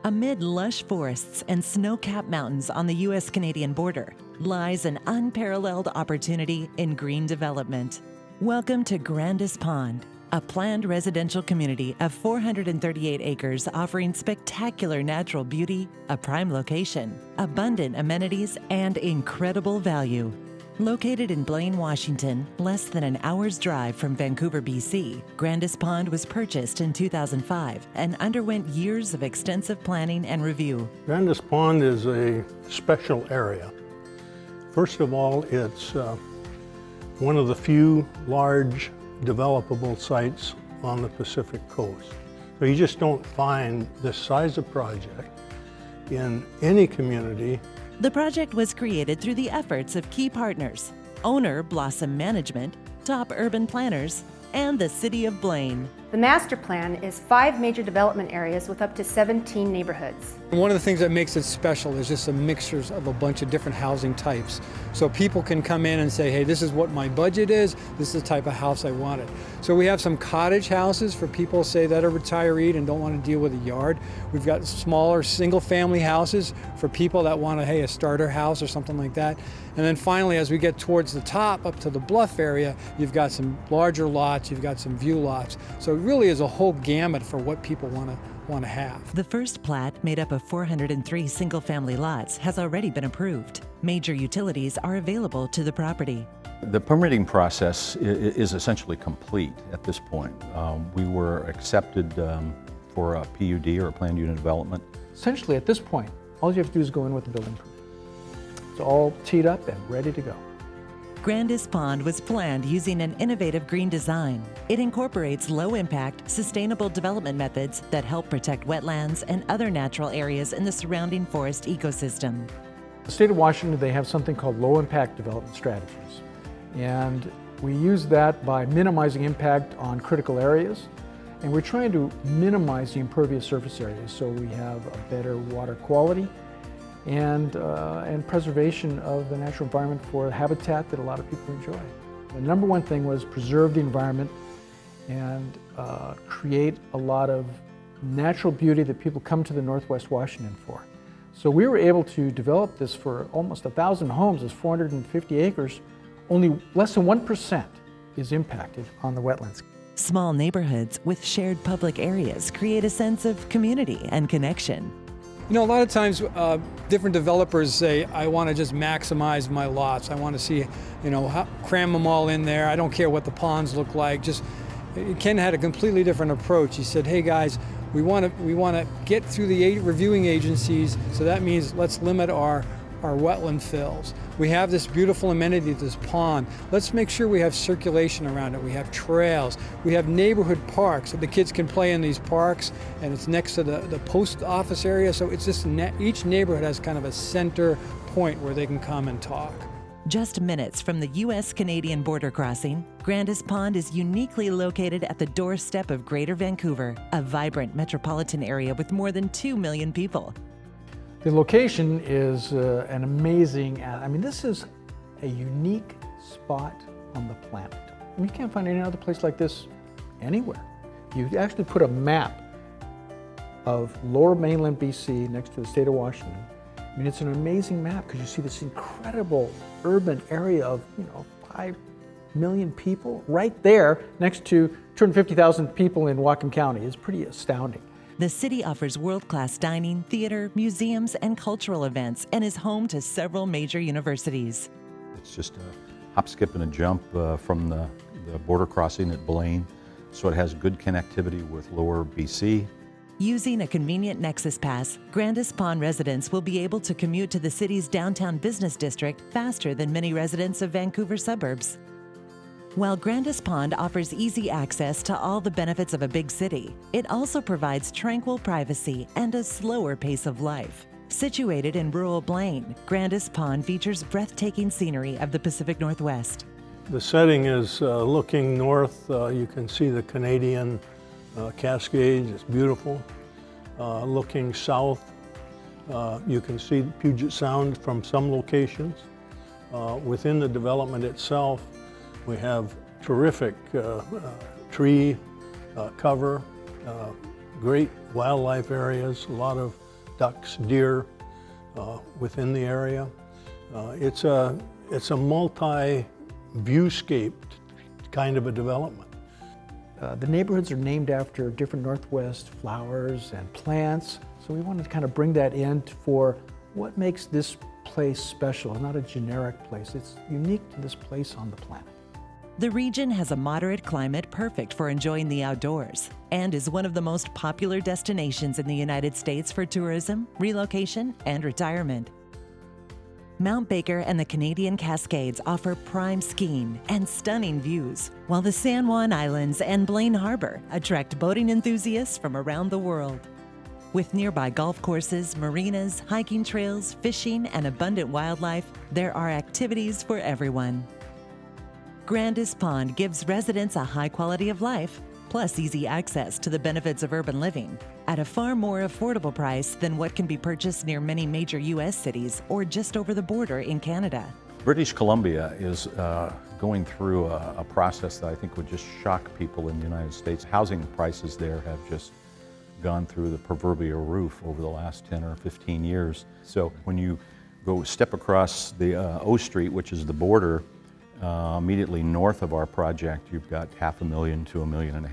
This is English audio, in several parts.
Amid lush forests and snow-capped mountains on the U.S.-Canadian border lies an unparalleled opportunity in green development. Welcome to Grandis Pond, a planned residential community of 438 acres offering spectacular natural beauty, a prime location, abundant amenities, and incredible value. Located in Blaine, Washington, less than an hour's drive from Vancouver, BC, Grandis Pond was purchased in 2005 and underwent years of extensive planning and review. Grandis Pond is a special area. First of all, it's one of the few large developable sites on the Pacific coast. So you just don't find this size of project in any community. The project was created through the efforts of key partners, owner Blossom Management, top urban planners, and the City of Blaine. The master plan is 5 major development areas with up to 17 neighborhoods. One of the things that makes it special is just the mixtures of a bunch of different housing types. So people can come in and say, hey, this is what my budget is, this is the type of house I wanted. So we have some cottage houses for people, say, that are retired and don't want to deal with a yard. We've got smaller single-family houses for people that want a starter house or something like that. And then finally, as we get towards the top, up to the bluff area, you've got some larger lots, you've got some view lots. So it really is a whole gamut for what people want to have. The first plat, made up of 403 single-family lots, has already been approved. Major utilities are available to the property. The permitting process is essentially complete at this point. We were accepted for a PUD, or a planned unit development. Essentially, at this point, all you have to do is go in with the building permit. It's all teed up and ready to go. Grandis Pond was planned using an innovative green design. It incorporates low-impact, sustainable development methods that help protect wetlands and other natural areas in the surrounding forest ecosystem. The state of Washington, they have something called low-impact development strategies. And we use that by minimizing impact on critical areas. And we're trying to minimize the impervious surface areas so we have a better water quality and preservation of the natural environment for habitat that a lot of people enjoy. The number one thing was preserve the environment and create a lot of natural beauty that people come to the Northwest Washington for. So we were able to develop this for almost 1,000 homes. It's 450 acres. Only less than 1% is impacted on the wetlands. Small neighborhoods with shared public areas create a sense of community and connection. You know, a lot of times different developers say, I want to just maximize my lots. I want to see, cram them all in there. I don't care what the ponds look like. Ken had a completely different approach. He said, hey guys, we want to get through the reviewing agencies, so that means let's limit our wetland fills. We have this beautiful amenity, this pond. Let's make sure we have circulation around it. We have trails. We have neighborhood parks that the kids can play in these parks, and it's next to the post office area. So it's just each neighborhood has kind of a center point where they can come and talk. Just minutes from the U.S.-Canadian border crossing, Grandis Pond is uniquely located at the doorstep of Greater Vancouver, a vibrant metropolitan area with more than 2 million people. The location is an amazing, this is a unique spot on the planet. You can't find any other place like this anywhere. You actually put a map of lower mainland BC next to the state of Washington. It's an amazing map because you see this incredible urban area of 5 million people right there next to 250,000 people in Whatcom County. It's pretty astounding. The city offers world-class dining, theater, museums, and cultural events, and is home to several major universities. It's just a hop, skip, and a jump from the border crossing at Blaine, so it has good connectivity with lower BC. Using a convenient Nexus Pass, Grandis Pond residents will be able to commute to the city's downtown business district faster than many residents of Vancouver suburbs. While Grandis Pond offers easy access to all the benefits of a big city, it also provides tranquil privacy and a slower pace of life. Situated in rural Blaine, Grandis Pond features breathtaking scenery of the Pacific Northwest. The setting is looking north. You can see the Canadian Cascades. It's beautiful. Looking south, you can see Puget Sound from some locations. Within the development itself, we have terrific tree cover, great wildlife areas, a lot of ducks, deer within the area. It's a multi-viewscape kind of a development. The neighborhoods are named after different Northwest flowers and plants, so we wanted to kind of bring that in for what makes this place special, not a generic place. It's unique to this place on the planet. The region has a moderate climate perfect for enjoying the outdoors and is one of the most popular destinations in the United States for tourism, relocation, and retirement. Mount Baker and the Canadian Cascades offer prime skiing and stunning views, while the San Juan Islands and Blaine Harbor attract boating enthusiasts from around the world. With nearby golf courses, marinas, hiking trails, fishing, and abundant wildlife, there are activities for everyone. Grandis Pond gives residents a high quality of life, plus easy access to the benefits of urban living, at a far more affordable price than what can be purchased near many major U.S. cities or just over the border in Canada. British Columbia is going through a process that I think would just shock people in the United States. Housing prices there have just gone through the proverbial roof over the last 10 or 15 years. So when you go step across the O Street, which is the border, immediately north of our project, you've got $500,000 to $1.5 million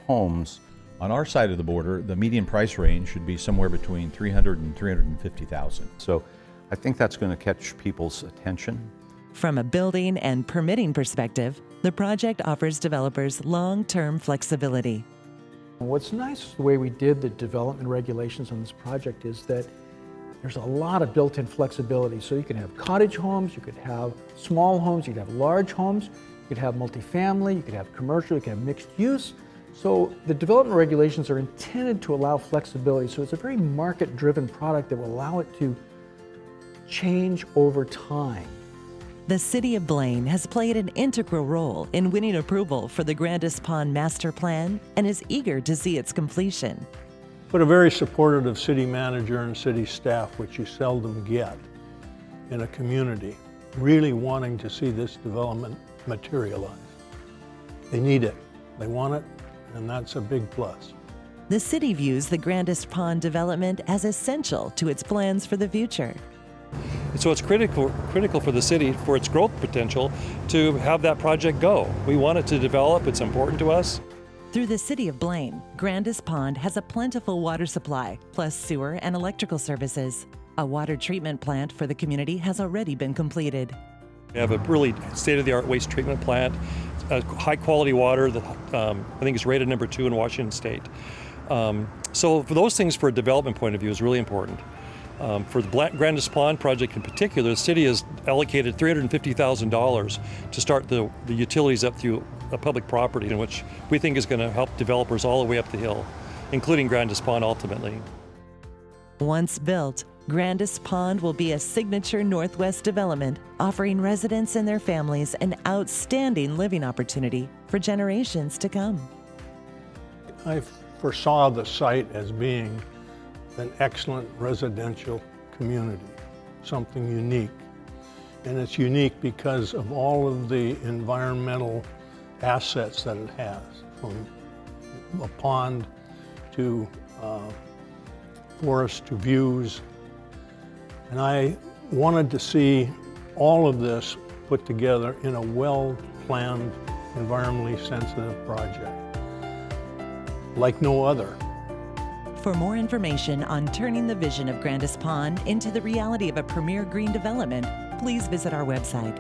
homes. On our side of the border, the median price range should be somewhere between $300,000 and $350,000. So I think that's going to catch people's attention. From a building and permitting perspective, the project offers developers long-term flexibility. What's nice, the way we did the development regulations on this project, is that there's a lot of built-in flexibility. So you can have cottage homes, you could have small homes, you could have large homes, you could have multifamily, you could have commercial, you could have mixed use. So the development regulations are intended to allow flexibility. So it's a very market-driven product that will allow it to change over time. The City of Blaine has played an integral role in winning approval for the Grandis Pond Master Plan and is eager to see its completion. But a very supportive city manager and city staff, which you seldom get in a community, really wanting to see this development materialize. They need it, they want it, and that's a big plus. The city views the Grandis Pond development as essential to its plans for the future. So it's critical for the city, for its growth potential, to have that project go. We want it to develop, it's important to us. Through the City of Blaine, Grandis Pond has a plentiful water supply, plus sewer and electrical services. A water treatment plant for the community has already been completed. We have a really state-of-the-art waste treatment plant, high-quality water that I think is rated number 2 in Washington State. So for those things, for a development point of view, is really important. For the Grandis Pond project in particular, the city has allocated $350,000 to start the utilities up through a public property, in which we think is going to help developers all the way up the hill, including Grandis Pond ultimately. Once built, Grandis Pond will be a signature Northwest development, offering residents and their families an outstanding living opportunity for generations to come. I foresaw the site as being an excellent residential community, something unique. And it's unique because of all of the environmental assets that it has, from a pond to forest to views. And I wanted to see all of this put together in a well-planned, environmentally sensitive project, like no other. For more information on turning the vision of Grandis Pond into the reality of a premier green development, please visit our website,